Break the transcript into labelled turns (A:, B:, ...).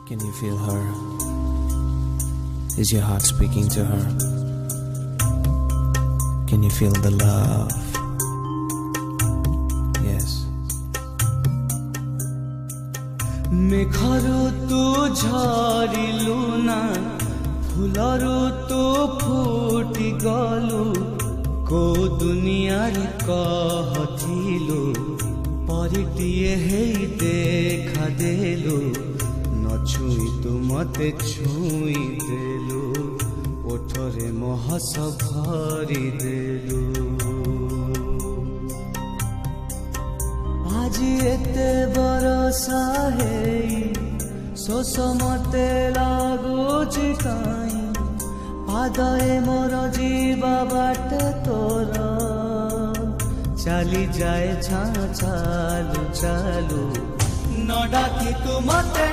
A: Can you feel her? Is your heart speaking to her? Can you feel the love? Yes.
B: मेघरू तू झरिलु ना फुलरू तू फुटी गलु को दुनियार कहथिलु परिटिए हेई देखा देलु न छुई तू मते छुई देलु ओठरे महस भरी देलु आज एते बरसा हेई शोष मते लागुछि काई पादे मोर जीवा बाट तोर चली जाए छा चालू चालू न डाकी तू मते